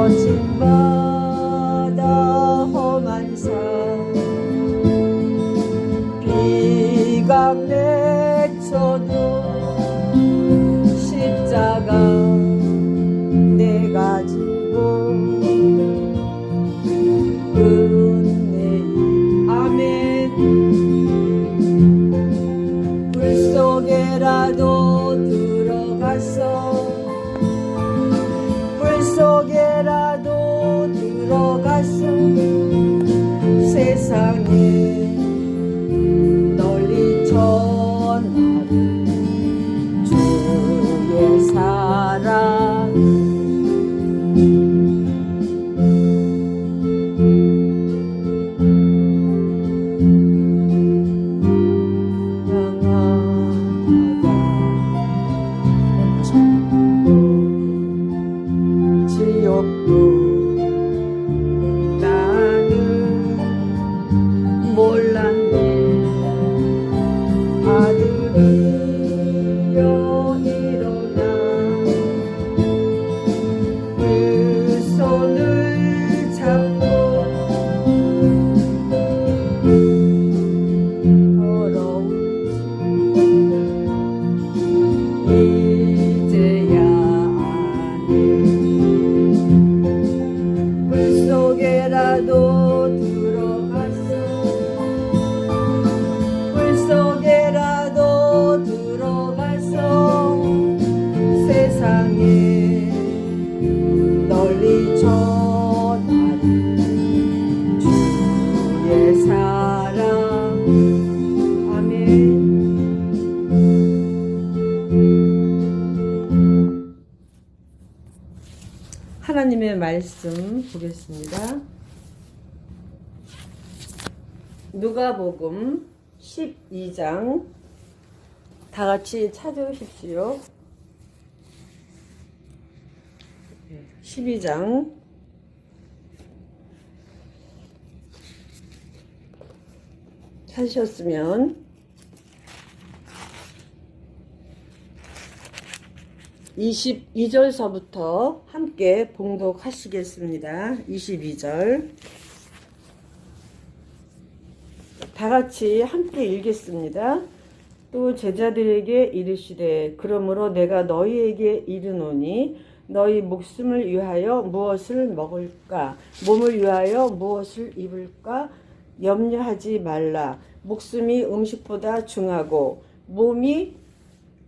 거친 바다 험한 산 비가 맺혀도 십자가 내가 지고 은혜의 아멘. 불 속에라도 들어갔어 불 속에라도 들어갔어 세상에 널리 전하리 주의 사랑. 나는 몰랐네 아들이여 일어나 그 손을 잡고 더러운 이제야 아네 불 속에라도 들어갔어 불 속에라도 들어갔어 세상에 널리 전하리 주의 사랑. 아멘. 하나님의 말씀 보겠습니다. 누가복음 12장 다 같이 찾으십시오. 12장 찾으셨으면 22절서부터 함께 봉독하시겠습니다. 22절 다 같이 함께 읽겠습니다. 또 제자들에게 이르시되 그러므로 내가 너희에게 이르노니 너희 목숨을 위하여 무엇을 먹을까 몸을 위하여 무엇을 입을까 염려하지 말라. 목숨이 음식보다 중하고 몸이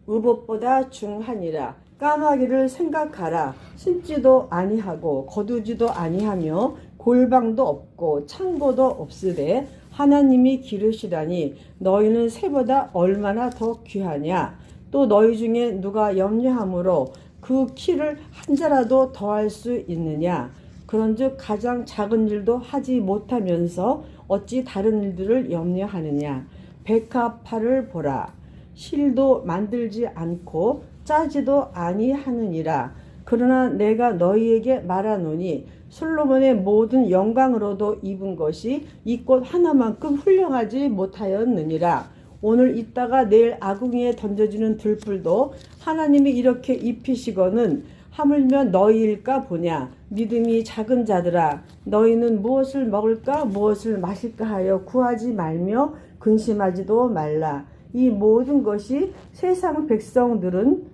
의복보다 중하니라. 까마귀를 생각하라. 심지도 아니하고 거두지도 아니하며 골방도 없고 창고도 없으되 하나님이 기르시다니 너희는 새보다 얼마나 더 귀하냐. 또 너희 중에 누가 염려함으로 그 키를 한 자라도 더할 수 있느냐. 그런즉 가장 작은 일도 하지 못하면서 어찌 다른 일들을 염려하느냐. 백합화를 보라. 실도 만들지 않고 짜지도 아니하느니라. 그러나 내가 너희에게 말하노니 솔로몬의 모든 영광으로도 입은 것이 이 꽃 하나만큼 훌륭하지 못하였느니라. 오늘 있다가 내일 아궁이에 던져지는 들풀도 하나님이 이렇게 입히시거는 하물며 너희일까 보냐. 믿음이 작은 자들아 너희는 무엇을 먹을까 무엇을 마실까 하여 구하지 말며 근심하지도 말라. 이 모든 것은 세상 백성들이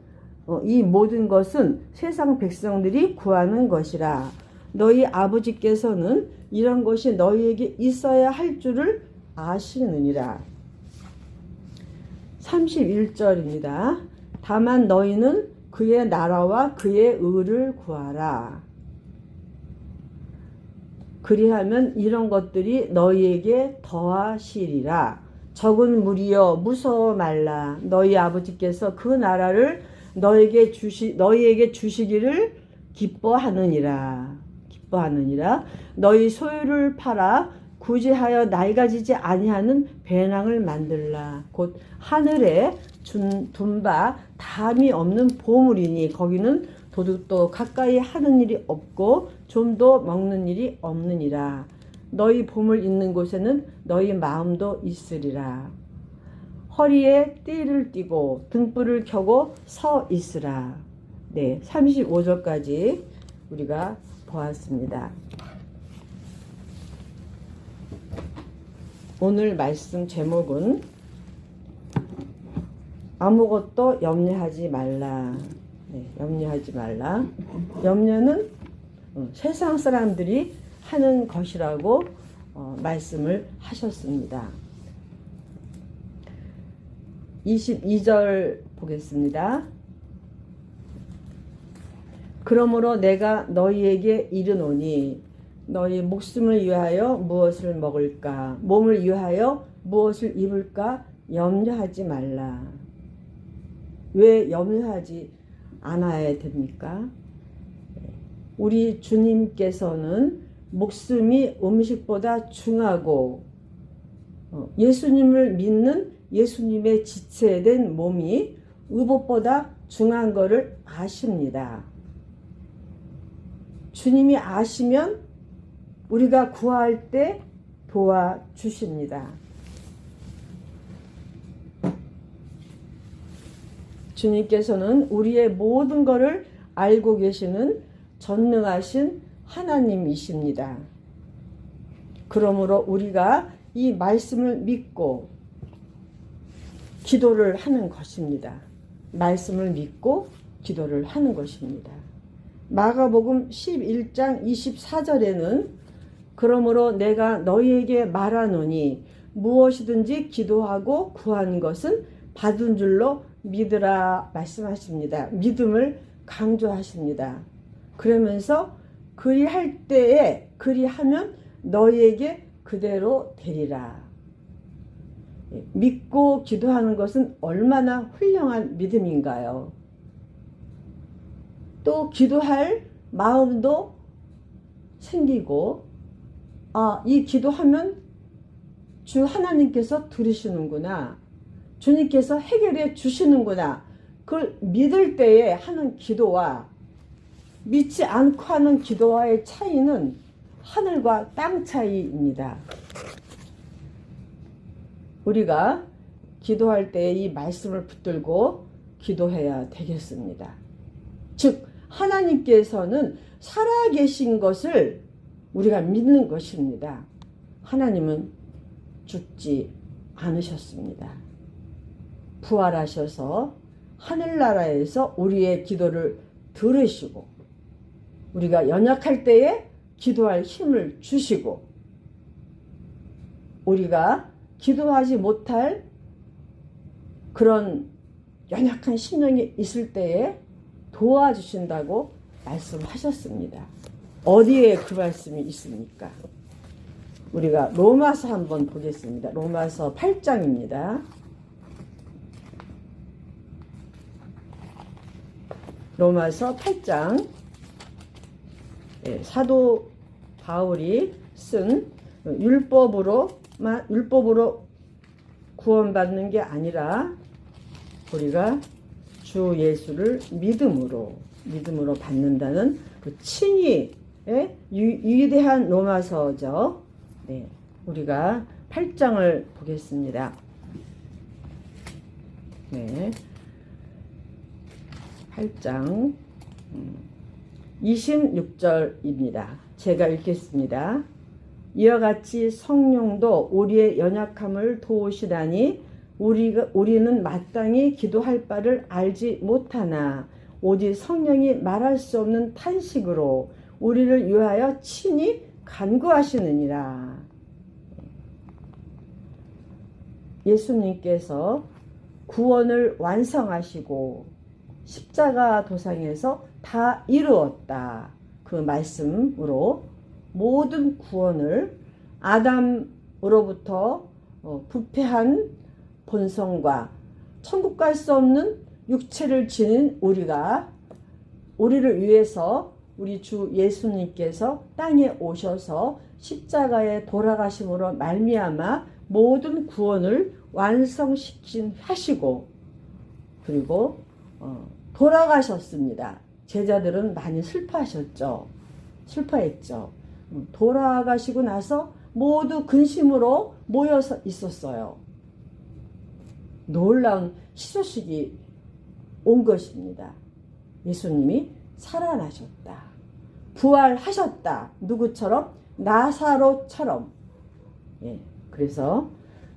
구하는 것이라. 너희 아버지께서는 이런 것이 너희에게 있어야 할 줄을 아시느니라. 31절입니다. 다만 너희는 그의 나라와 그의 의를 구하라. 그리하면 이런 것들이 너희에게 더하시리라. 적은 무리여 무서워 말라. 너희 아버지께서 그 나라를 너희에게 주시기를 기뻐하느니라. 너희 소유를 팔아 구제하여 낡아지지 아니하는 배낭을 만들라. 곧 하늘에 둔바 담이 없는 보물이니 거기는 도둑도 가까이 하는 일이 없고 좀도 먹는 일이 없느니라. 너희 보물 있는 곳에는 너희 마음도 있으리라. 허리에 띠를 띠고 등불을 켜고 서 있으라. 네, 35절까지 우리가 보았습니다. 오늘 말씀 제목은 아무것도 염려하지 말라. 네, 염려하지 말라. 염려는 세상 사람들이 하는 것이라고 말씀을 하셨습니다. 22절 보겠습니다. 그러므로 내가 너희에게 이르노니 너희 목숨을 위하여 무엇을 먹을까, 몸을 위하여 무엇을 입을까 염려하지 말라. 왜 염려하지 않아야 됩니까? 우리 주님께서는 목숨이 음식보다 중하고 예수님을 믿는 예수님의 지체된 몸이 의복보다 중한 것을 아십니다. 주님이 아시면 우리가 구할 때 도와주십니다. 주님께서는 우리의 모든 것을 알고 계시는 전능하신 하나님이십니다. 그러므로 우리가 이 말씀을 믿고 기도를 하는 것입니다. 말씀을 믿고 기도를 하는 것입니다. 마가복음 11장 24절에는 그러므로 내가 너희에게 말하노니 무엇이든지 기도하고 구한 것은 받은 줄로 믿으라 말씀하십니다. 믿음을 강조하십니다. 그러면서 그리할 때에 그리하면 너희에게 그대로 되리라. 믿고 기도하는 것은 얼마나 훌륭한 믿음인가요? 또 기도할 마음도 생기고 이 기도하면 주 하나님께서 들으시는구나. 주님께서 해결해 주시는구나. 그걸 믿을 때에 하는 기도와 믿지 않고 하는 기도와의 차이는 하늘과 땅 차이입니다. 우리가 기도할 때 이 말씀을 붙들고 기도해야 되겠습니다. 즉 하나님께서는 살아계신 것을 우리가 믿는 것입니다. 하나님은 죽지 않으셨습니다. 부활하셔서 하늘나라에서 우리의 기도를 들으시고 우리가 연약할 때에 기도할 힘을 주시고 우리가 기도하지 못할 그런 연약한 심령이 있을 때에 도와주신다고 말씀하셨습니다. 어디에 그 말씀이 있습니까? 우리가 로마서 한번 보겠습니다. 로마서 8장입니다. 로마서 8장 사도 바울이 쓴 율법으로 구원받는 게 아니라 우리가 주 예수를 믿음으로 받는다는 그 칭의의 위대한 로마서죠. 네, 우리가 8장을 보겠습니다. 네, 8장 26절입니다. 제가 읽겠습니다. 이와 같이 성령도 우리의 연약함을 도우시다니 우리는 마땅히 기도할 바를 알지 못하나 오직 성령이 말할 수 없는 탄식으로 우리를 위하여 친히 간구하시느니라. 예수님께서 구원을 완성하시고 십자가 도상에서 다 이루었다. 그 말씀으로 모든 구원을 아담으로부터 부패한 본성과 천국 갈 수 없는 육체를 지닌 우리를 위해서 우리 주 예수님께서 땅에 오셔서 십자가에 돌아가심으로 말미암아 모든 구원을 완성시킨 하시고 그리고 돌아가셨습니다. 제자들은 많이 슬퍼했죠. 돌아가시고 나서 모두 근심으로 모여서 있었어요. 놀라운 희소식이 온 것입니다. 예수님이 살아나셨다. 부활하셨다. 누구처럼? 나사로처럼. 예, 그래서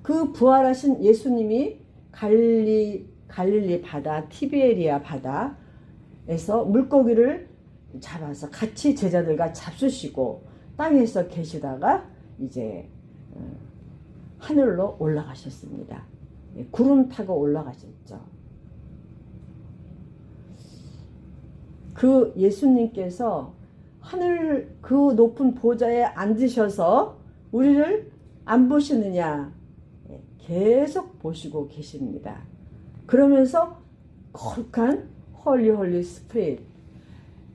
그 부활하신 예수님이 갈릴리 바다, 티베리아 바다에서 물고기를 잡아서 같이 제자들과 잡수시고 땅에서 계시다가 이제 하늘로 올라가셨습니다. 예, 구름 타고 올라가셨죠. 그 예수님께서 하늘 그 높은 보좌에 앉으셔서 우리를 안 보시느냐? 계속 보시고 계십니다. 그러면서 거룩한 홀리 스피릿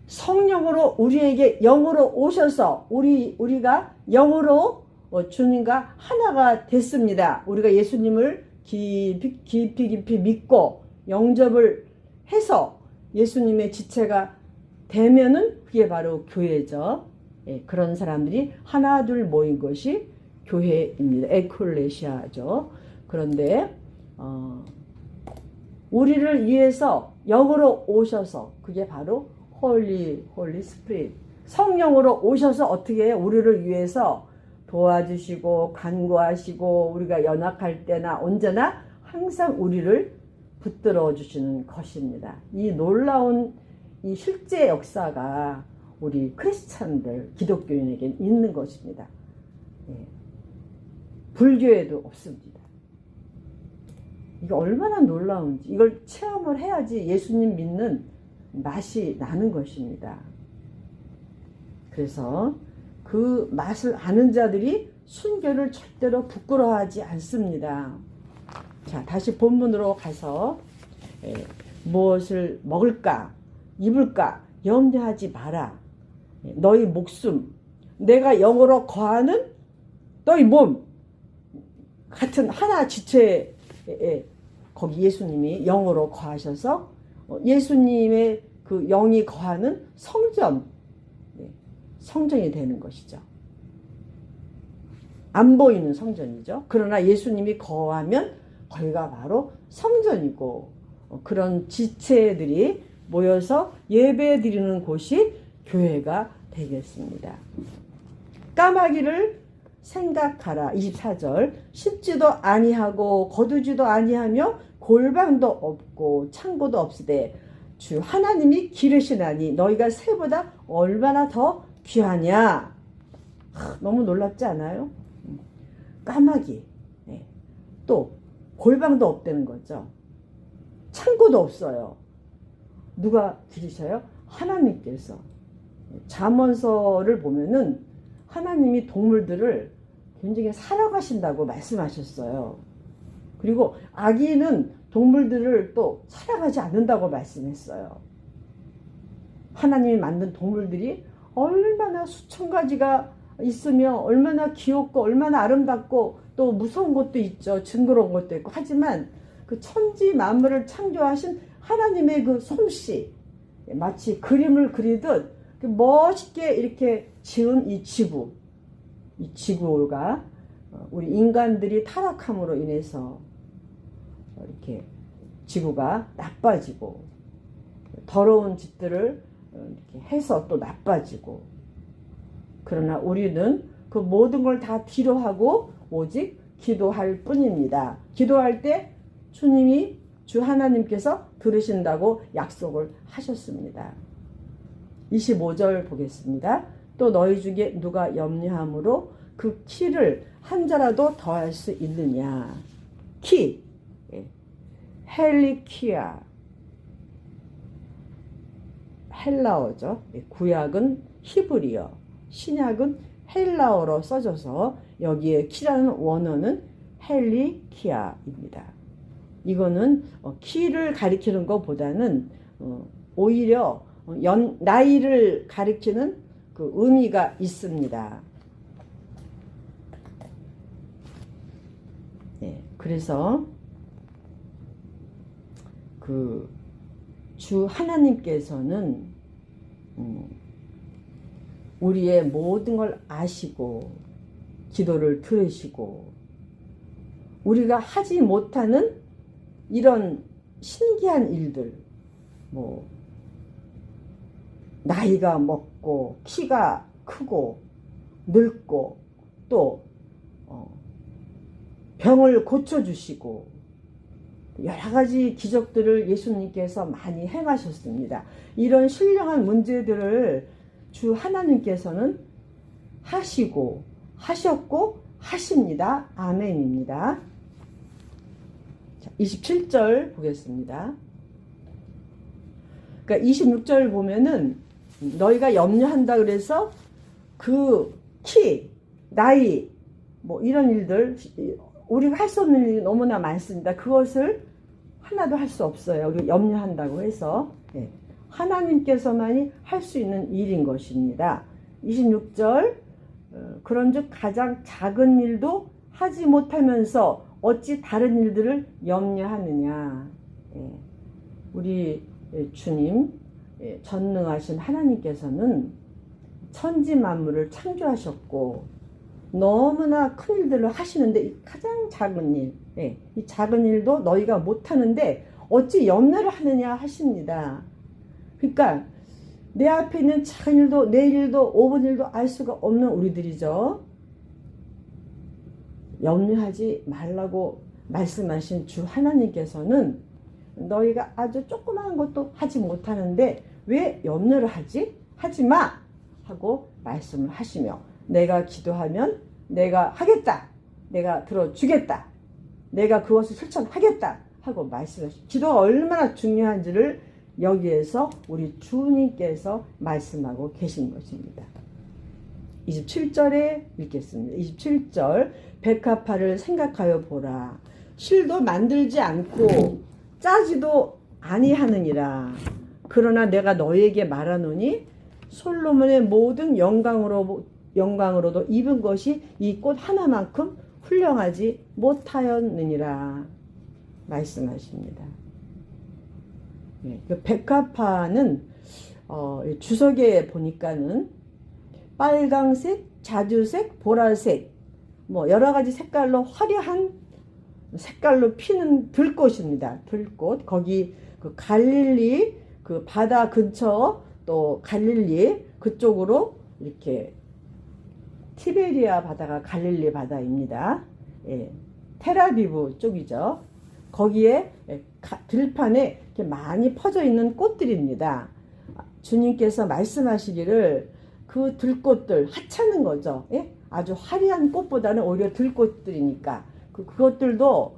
성령으로 우리에게 영으로 오셔서 우리가 영으로 주님과 하나가 됐습니다. 우리가 예수님을 깊이 믿고 영접을 해서 예수님의 지체가 되면은 그게 바로 교회죠. 예, 그런 사람들이 하나 둘 모인 것이 교회입니다. 에클레시아죠. 그런데 우리를 위해서 영으로 오셔서 그게 바로 홀리 스피릿 성령으로 오셔서 어떻게 해요? 우리를 위해서 도와주시고 간구하시고 우리가 연약할 때나 언제나 항상 우리를 붙들어 주시는 것입니다. 이 놀라운 이 실제 역사가 우리 크리스찬들 기독교인에게 있는 것입니다. 예. 불교에도 없습니다. 이게 얼마나 놀라운지 이걸 체험을 해야지 예수님 믿는 맛이 나는 것입니다. 그래서 그 맛을 아는 자들이 순교를 절대로 부끄러워하지 않습니다. 자, 다시 본문으로 가서 무엇을 먹을까 입을까 염려하지 마라. 너희 목숨 내가 영으로 거하는 너희 몸 같은 하나 지체에 거기 예수님이 영으로 거하셔서 예수님의 그 영이 거하는 성전이 되는 것이죠. 안 보이는 성전이죠. 그러나 예수님이 거하면 거기가 바로 성전이고 그런 지체들이 모여서 예배 드리는 곳이 교회가 되겠습니다. 까마귀를 생각하라. 24절 씹지도 아니하고 거두지도 아니하며 골방도 없고 창고도 없으되 주 하나님이 기르시나니 너희가 새보다 얼마나 더 귀하냐. 너무 놀랍지 않아요? 까마귀 또 골방도 없다는 거죠. 창고도 없어요. 누가 기르셔요? 하나님께서. 잠언서를 보면은 하나님이 동물들을 굉장히 사랑하신다고 말씀하셨어요. 그리고 아기는 동물들을 또 사랑하지 않는다고 말씀했어요. 하나님이 만든 동물들이 얼마나 수천 가지가 있으며 얼마나 귀엽고 얼마나 아름답고 또 무서운 것도 있죠. 징그러운 것도 있고 하지만 그 천지 만물을 창조하신 하나님의 그 솜씨 마치 그림을 그리듯 멋있게 이렇게 지은 이 지구가 우리 인간들이 타락함으로 인해서 이렇게 지구가 나빠지고 더러운 짓들을 이렇게 해서 또 나빠지고 그러나 우리는 그 모든 걸 다 뒤로 하고 오직 기도할 뿐입니다. 기도할 때 주님이 주 하나님께서 들으신다고 약속을 하셨습니다. 25절 보겠습니다. 또 너희 중에 누가 염려함으로 그 키를 한 자라도 더할 수 있느냐. 키 헬리키아 헬라어죠. 구약은 히브리어 신약은 헬라어로 써져서 여기에 키라는 원어는 헬리키아입니다. 이거는 키를 가리키는 것보다는 오히려 나이를 가리키는 그 의미가 있습니다. 네, 그래서 그 주 하나님께서는 우리의 모든 걸 아시고 기도를 들으시고 우리가 하지 못하는 이런 신기한 일들 나이가 작고 키가 크고 늙고 또 병을 고쳐주시고 여러 가지 기적들을 예수님께서 많이 행하셨습니다. 이런 신령한 문제들을 주 하나님께서는 하시고 하셨고 하십니다. 아멘입니다. 자, 27절 보겠습니다. 그러니까 26절 보면은 너희가 염려한다 그래서 그 키, 나이 뭐 이런 일들 우리가 할 수 없는 일이 너무나 많습니다. 그것을 하나도 할 수 없어요. 우리 염려한다고 해서 하나님께서만이 할 수 있는 일인 것입니다. 26절 그런즉 가장 작은 일도 하지 못하면서 어찌 다른 일들을 염려하느냐. 우리 주님 전능하신 하나님께서는 천지 만물을 창조하셨고 너무나 큰 일들을 하시는데 가장 작은 일, 이 작은 일도 너희가 못하는데 어찌 염려를 하느냐 하십니다. 그러니까 내 앞에 있는 작은 일도 내일 일도 5분 일도 알 수가 없는 우리들이죠. 염려하지 말라고 말씀하신 주 하나님께서는 너희가 아주 조그마한 것도 하지 못하는데 왜 염려를 하지? 하지 마! 하고 말씀을 하시며 내가 기도하면 내가 하겠다. 내가 들어주겠다. 내가 그것을 실천하겠다. 하고 말씀하시죠. 기도가 얼마나 중요한지를 여기에서 우리 주님께서 말씀하고 계신 것입니다. 27절에 읽겠습니다. 27절 백합화를 생각하여 보라. 실도 만들지 않고 짜지도 아니하느니라. 그러나 내가 너희에게 말하노니 솔로몬의 모든 영광으로도 입은 것이 이 꽃 하나만큼 훌륭하지 못하였느니라 말씀하십니다. 그 백합화는 주석에 보니까는 빨강색, 자주색, 보라색 뭐 여러 가지 색깔로 화려한 색깔로 피는 들꽃입니다. 들꽃. 거기 그 갈릴리 그 바다 근처 또 갈릴리 그쪽으로 이렇게 티베리아 바다가 갈릴리 바다입니다. 테라비브 쪽이죠. 거기에 들판에 이렇게 많이 퍼져 있는 꽃들입니다. 주님께서 말씀하시기를 그 들꽃들 하찮은 거죠. 아주 화려한 꽃보다는 오히려 들꽃들이니까 그것들도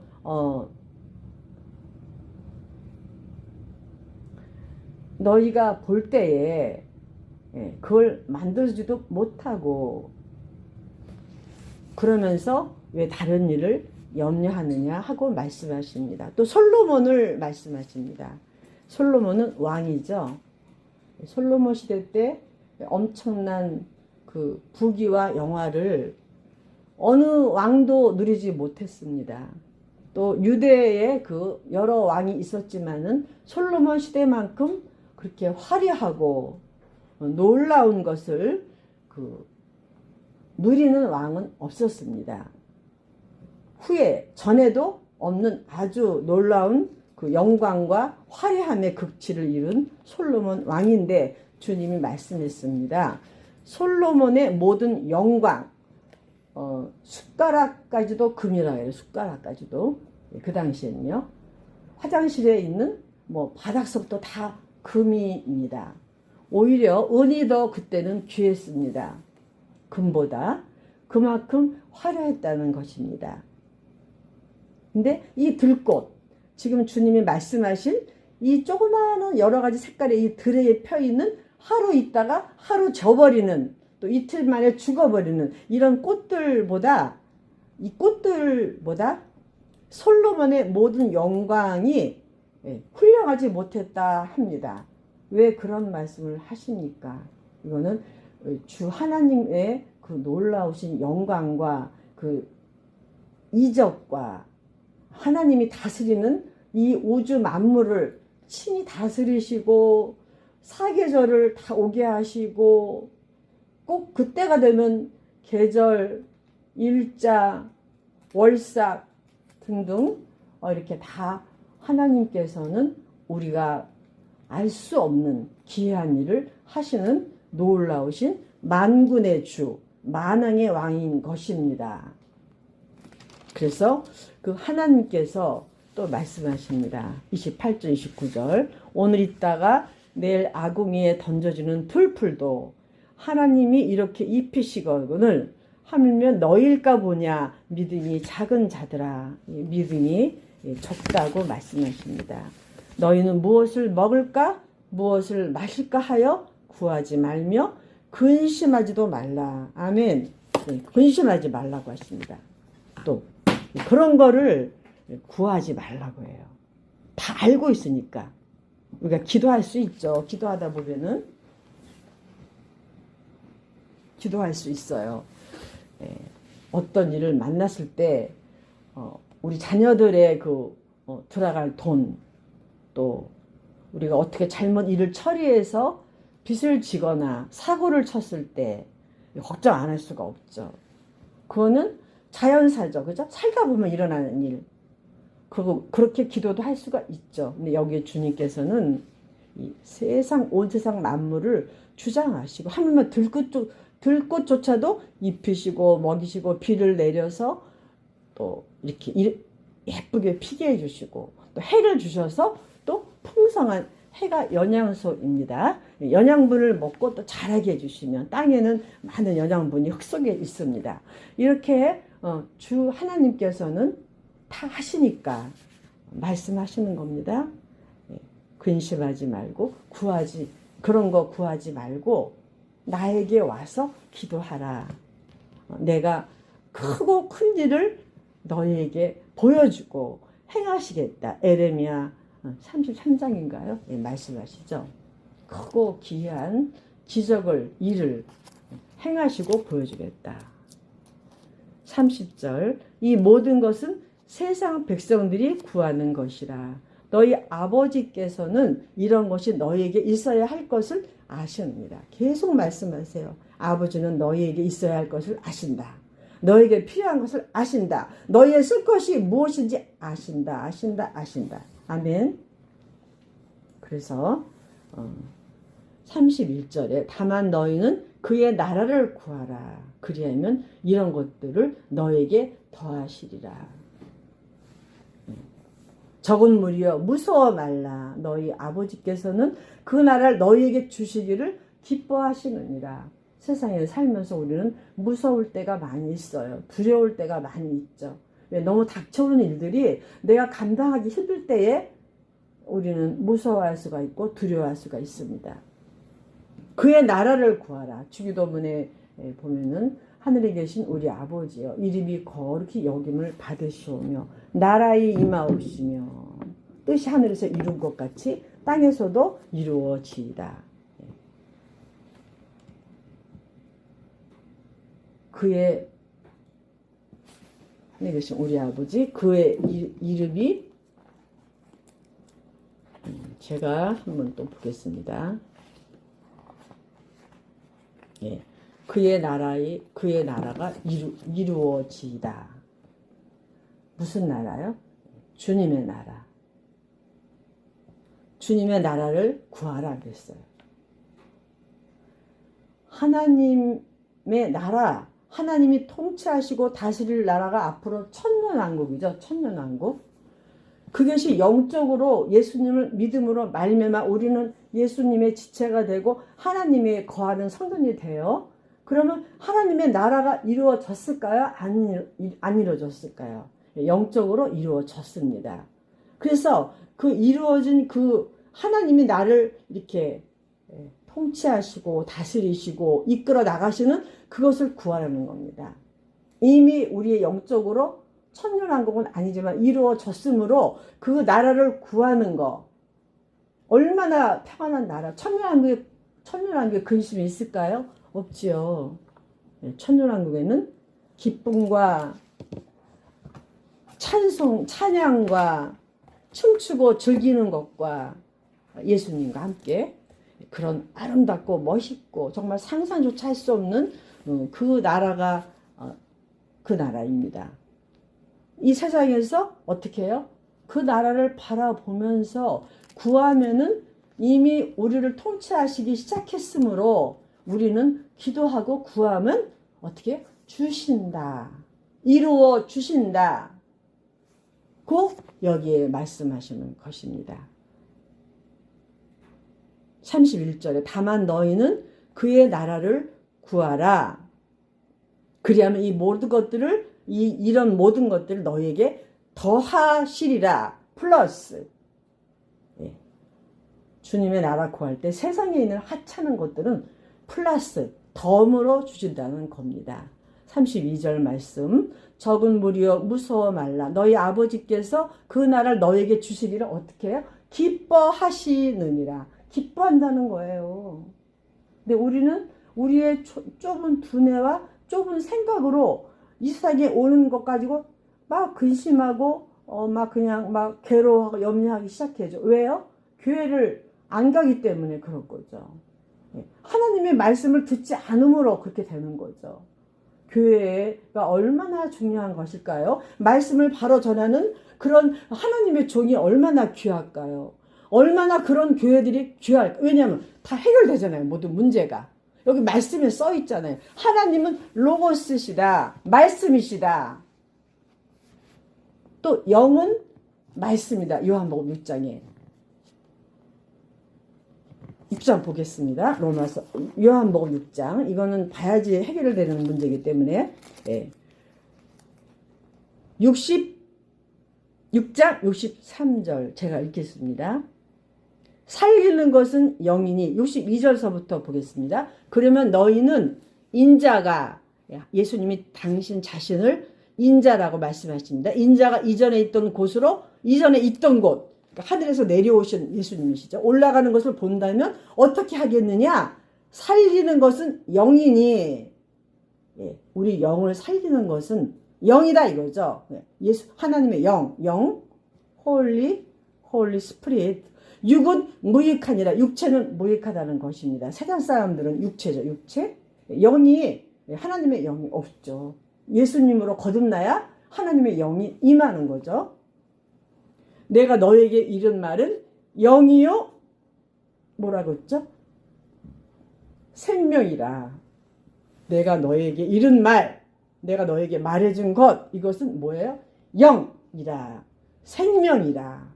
너희가 볼 때에 그걸 만들지도 못하고 그러면서 왜 다른 일을 염려하느냐 하고 말씀하십니다. 또 솔로몬을 말씀하십니다. 솔로몬은 왕이죠. 솔로몬 시대 때 엄청난 그 부귀와 영화를 어느 왕도 누리지 못했습니다. 또 유대에 그 여러 왕이 있었지만은 솔로몬 시대만큼 그렇게 화려하고 놀라운 것을 누리는 왕은 없었습니다. 후에 전에도 없는 아주 놀라운 그 영광과 화려함의 극치를 이룬 솔로몬 왕인데 주님이 말씀했습니다. 솔로몬의 모든 영광 숟가락까지도 금이라 해요. 숟가락까지도 그 당시에는요. 화장실에 있는 뭐 바닥석도 다 금입니다. 오히려 은이 더 그때는 귀했습니다. 금보다 그만큼 화려했다는 것입니다. 근데 이 들꽃 지금 주님이 말씀하신 이 조그마한 여러 가지 색깔의 이 들에 펴 있는 하루 있다가 하루 져버리는 또 이틀 만에 죽어버리는 이런 꽃들보다 솔로몬의 모든 영광이 훌륭하지 못했다 합니다. 왜 그런 말씀을 하십니까? 이거는 주 하나님의 그 놀라우신 영광과 그 이적과 하나님이 다스리는 이 우주 만물을 친히 다스리시고 사계절을 다 오게 하시고 꼭 그때가 되면 계절, 일자, 월삭 등등 이렇게 다 하나님께서는 우리가 알 수 없는 기이한 일을 하시는 놀라우신 만군의 주, 만왕의 왕인 것입니다. 그래서 그 하나님께서 또 말씀하십니다. 28절 29절 오늘 있다가 내일 아궁이에 던져지는 들풀도 하나님이 이렇게 입히시거늘 하물며 너일까 보냐. 믿음이 작은 자들아. 믿음이 적다고 말씀하십니다. 너희는 무엇을 먹을까 무엇을 마실까 하여 구하지 말며 근심하지도 말라. 아멘. 근심하지 말라고 하십니다. 또 그런 거를 구하지 말라고 해요. 다 알고 있으니까. 우리가 기도할 수 있죠. 기도하다 보면은 기도할 수 있어요. 어떤 일을 만났을 때 우리 자녀들의 들어갈 돈, 또 우리가 어떻게 잘못 일을 처리해서 빚을 지거나 사고를 쳤을 때 걱정 안 할 수가 없죠. 그거는 자연사죠. 그죠? 살다 보면 일어나는 일. 그리고 그렇게 기도도 할 수가 있죠. 근데 여기 주님께서는 이 온 세상 만물을 주장하시고 하물며 들꽃조차도 입히시고 먹이시고 비를 내려서 또 이렇게 예쁘게 피게 해주시고 또 해를 주셔서 또 풍성한 해가 영양소입니다. 영양분을 먹고 또 자라게 해주시면 땅에는 많은 영양분이 흙 속에 있습니다. 이렇게 주 하나님께서는 다 하시니까 말씀하시는 겁니다. 근심하지 말고 그런 거 구하지 말고 나에게 와서 기도하라. 내가 크고 큰 일을 너희에게 보여주고 행하시겠다. 에레미야 33장인가요? 네, 말씀하시죠. 크고 기이한 일을 행하시고 보여주겠다. 30절 이 모든 것은 세상 백성들이 구하는 것이라. 너희 아버지께서는 이런 것이 너희에게 있어야 할 것을 아십니다. 계속 말씀하세요. 아버지는 너희에게 있어야 할 것을 아신다. 너에게 필요한 것을 아신다. 너희의 쓸 것이 무엇인지 아신다. 아멘. 그래서 31절에 다만 너희는 그의 나라를 구하라. 그리하면 이런 것들을 너에게 더하시리라. 적은 무리여 무서워 말라. 너희 아버지께서는 그 나라를 너희에게 주시기를 기뻐하시느니라. 세상에 살면서 우리는 무서울 때가 많이 있어요. 두려울 때가 많이 있죠. 왜? 너무 닥쳐오는 일들이 내가 감당하기 힘들 때에 우리는 무서워할 수가 있고 두려워할 수가 있습니다. 그의 나라를 구하라. 주기도문에 보면은 하늘에 계신 우리 아버지여 이름이 거룩히 여김을 받으시오며 나라의 임하옵시며 뜻이 하늘에서 이룬 것 같이 땅에서도 이루어지이다. 그의 하늘에 계신 우리 아버지 그의 이름이 제가 한번 또 보겠습니다. 예. 그의 나라가 이루어지이다. 무슨 나라요? 주님의 나라. 주님의 나라를 구하라 그랬어요. 하나님의 나라, 하나님이 통치하시고 다스릴 나라가 앞으로 천년왕국이죠. 천년왕국. 그것이 영적으로 예수님을 믿음으로 말미암아 우리는 예수님의 지체가 되고 하나님의 거하는 성전이 돼요. 그러면 하나님의 나라가 이루어졌을까요? 안 이루어졌을까요? 영적으로 이루어졌습니다. 그래서 그 이루어진 그 하나님이 나를 이렇게 통치하시고 다스리시고 이끌어 나가시는 그것을 구하라는 겁니다. 이미 우리의 영적으로 천년왕국은 아니지만 이루어졌으므로 그 나라를 구하는 거 얼마나 평안한 나라. 천년왕국에 근심이 있을까요? 없지요. 천년왕국에는 기쁨과 찬양과 춤추고 즐기는 것과 예수님과 함께 그런 아름답고 멋있고 정말 상상조차 할 수 없는 그 나라가 그 나라입니다. 이 세상에서 어떻게 해요? 그 나라를 바라보면서 구하면은 이미 우리를 통치하시기 시작했으므로 우리는 기도하고 구하면 어떻게? 주신다. 이루어 주신다. 고 여기에 말씀하시는 것입니다. 31절에 다만 너희는 그의 나라를 구하라. 그리하면 이 모든 것들을 이런 모든 것들을 너희에게 더하시리라. 플러스 주님의 나라 구할 때 세상에 있는 하찮은 것들은 플러스 덤으로 주신다는 겁니다. 32절 말씀 적은 무리여 무서워 말라. 너희 아버지께서 그 나라를 너희에게 주시리라. 어떻게 해요? 기뻐하시느니라. 기뻐한다는 거예요. 근데 우리는 우리의 좁은 두뇌와 좁은 생각으로 이 세상에 오는 것 가지고 막 근심하고 막 그냥 막 괴로워하고 염려하기 시작해죠. 왜요? 교회를 안 가기 때문에 그럴 거죠. 하나님의 말씀을 듣지 않으므로 그렇게 되는 거죠. 교회가 얼마나 중요한 것일까요? 말씀을 바로 전하는 그런 하나님의 종이 얼마나 귀할까요? 얼마나 그런 교회들이 귀할까요? 왜냐하면 다 해결되잖아요. 모든 문제가. 여기 말씀에 써 있잖아요. 하나님은 로고스시다. 말씀이시다. 또 영은 말씀이다. 요한복음 6장에. 6장 보겠습니다. 로마서 요한복음 6장. 이거는 봐야지 해결되는 문제이기 때문에 66장 63절 제가 읽겠습니다. 살리는 것은 영이니 62절서부터 보겠습니다. 그러면 너희는 인자가 예수님이 당신 자신을 인자라고 말씀하십니다. 인자가 이전에 있던 곳으로 이전에 있던 곳 하늘에서 내려오신 예수님이시죠. 올라가는 것을 본다면 어떻게 하겠느냐? 살리는 것은 영이니 우리 영을 살리는 것은 영이다 이거죠. 예수 하나님의 영 홀리 스피릿. 육은 무익하니라. 육체는 무익하다는 것입니다. 세상 사람들은 육체죠. 육체. 영이 하나님의 영이 없죠. 예수님으로 거듭나야 하나님의 영이 임하는 거죠. 내가 너에게 이른 말은 영이요 뭐라고 했죠? 생명이라. 내가 너에게 이른 말, 내가 너에게 말해준 것, 이것은 뭐예요? 영이라. 생명이라.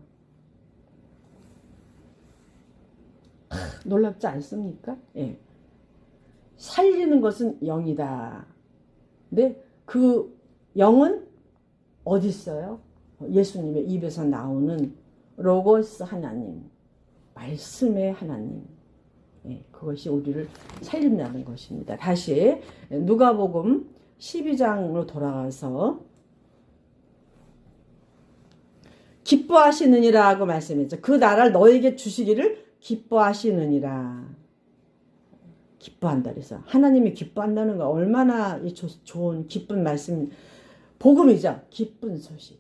놀랍지 않습니까? 예. 살리는 것은 영이다. 근데 그 영은 어디 있어요? 예수님의 입에서 나오는 로고스 하나님, 말씀의 하나님. 예, 그것이 우리를 살린다는 것입니다. 다시 누가복음 12장으로 돌아가서 기뻐하시느니라고 말씀했죠. 그 나라를 너에게 주시기를 기뻐하시느니라. 기뻐한다 그래서 하나님이 기뻐한다는 거 얼마나 좋은 기쁜 말씀, 복음이죠. 기쁜 소식,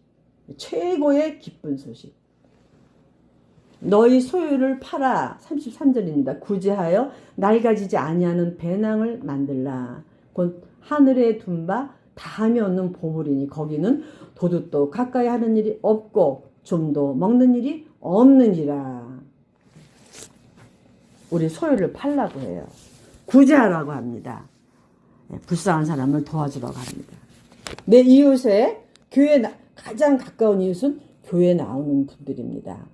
최고의 기쁜 소식. 너희 소유를 팔아. 33절입니다. 구제하여 낡아지지 아니하는 배낭을 만들라. 곧 하늘에 둔 바 다함이 없는 보물이니 거기는 도둑도 가까이 하는 일이 없고 좀도 먹는 일이 없느니라. 우리 소유를 팔라고 해요. 구제하라고 합니다. 불쌍한 사람을 도와주라고 합니다. 내 이웃에 가장 가까운 이웃은 교회에 나오는 분들입니다.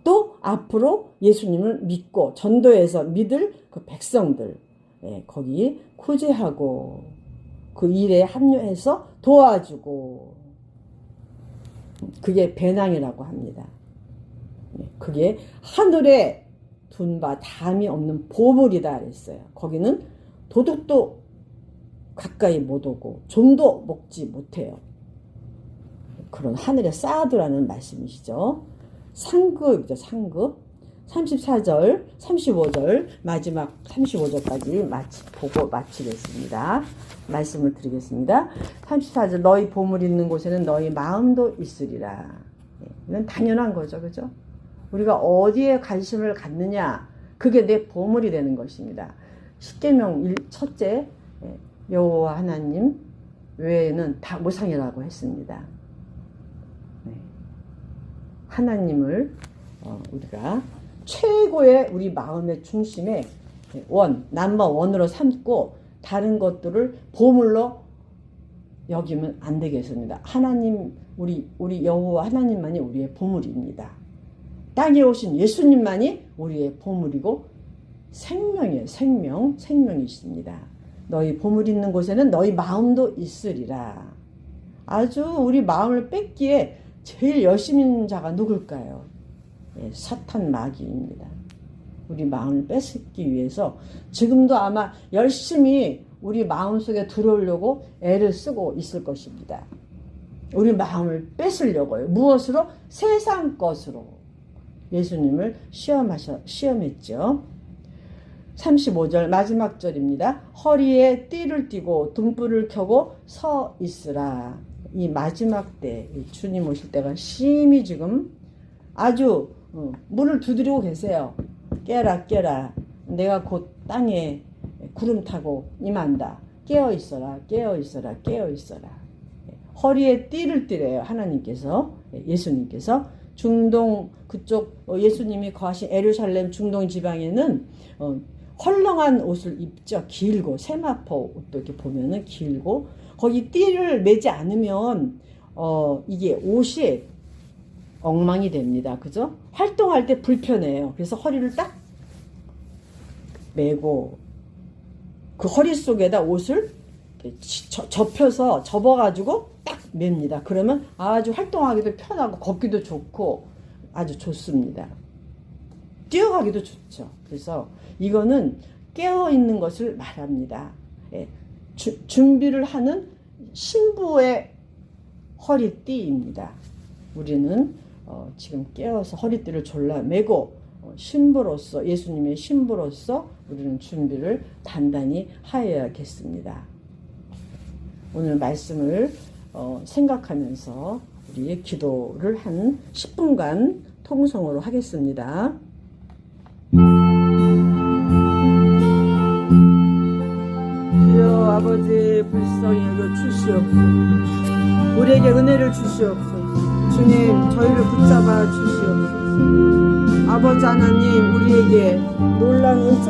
또 앞으로 예수님을 믿고 전도해서 믿을 그 백성들, 거기 구제하고 그 일에 합류해서 도와주고, 그게 배낭이라고 합니다. 그게 하늘에 둔 바 담이 없는 보물이다 그랬어요. 거기는 도둑도 가까이 못 오고 좀도 먹지 못해요. 그런 하늘에 쌓아두라는 말씀이시죠. 상급이죠. 상급. 34절 35절 마지막 35절까지 보고 마치겠습니다. 말씀을 드리겠습니다. 34절 너희 보물 있는 곳에는 너희 마음도 있으리라. 이건 당연한 거죠. 그죠? 우리가 어디에 관심을 갖느냐, 그게 내 보물이 되는 것입니다. 십계명 첫째, 여호와 하나님 외에는 다 우상이라고 했습니다. 하나님을 우리가 최고의 우리 마음의 중심에 넘버 원으로 삼고 다른 것들을 보물로 여기면 안 되겠습니다. 하나님, 우리 여호와 하나님만이 우리의 보물입니다. 땅에 오신 예수님만이 우리의 보물이고 생명이에요. 생명이십니다. 너희 보물 있는 곳에는 너희 마음도 있으리라. 아주 우리 마음을 뺏기에 제일 열심히 있는 자가 누굴까요? 사탄 마귀입니다. 우리 마음을 뺏기 위해서 지금도 아마 열심히 우리 마음속에 들어오려고 애를 쓰고 있을 것입니다. 우리 마음을 뺏으려고요. 무엇으로? 세상 것으로. 예수님을 시험했죠. 35절 마지막 절입니다. 허리에 띠를 띠고 등불을 켜고 서 있으라. 이 마지막 때 주님 오실 때가 심히 지금 아주 문을 두드리고 계세요. 깨라 내가 곧 땅에 구름 타고 임한다. 깨어있어라. 허리에 띠를 띠래요. 하나님께서, 예수님께서. 중동 그쪽 예수님이 거하신 예루살렘 중동 지방에는 헐렁한 옷을 입죠. 길고 세마포 옷도 이렇게 보면은 길고 거기 띠를 매지 않으면 이게 옷이 엉망이 됩니다. 그죠? 활동할 때 불편해요. 그래서 허리를 딱 매고 그 허리 속에다 옷을 접혀서 접어가지고 딱 맵니다. 그러면 아주 활동하기도 편하고 걷기도 좋고 아주 좋습니다. 뛰어가기도 좋죠. 그래서 이거는 깨어있는 것을 말합니다. 준비를 하는 신부의 허리띠입니다. 우리는 지금 깨어서 허리띠를 졸라매고 신부로서, 예수님의 신부로서 우리는 준비를 단단히 하여야겠습니다. 오늘 말씀을 생각하면서 우리 기도를 한 10분간 통성으로 하겠습니다. 주여 아버지 불쌍히 여겨 주시옵소서. 우리에게 은혜를 주시옵소서. 주님 저희를 붙잡아 주시옵소서. 아버지 하나님 우리에게 놀라운 은총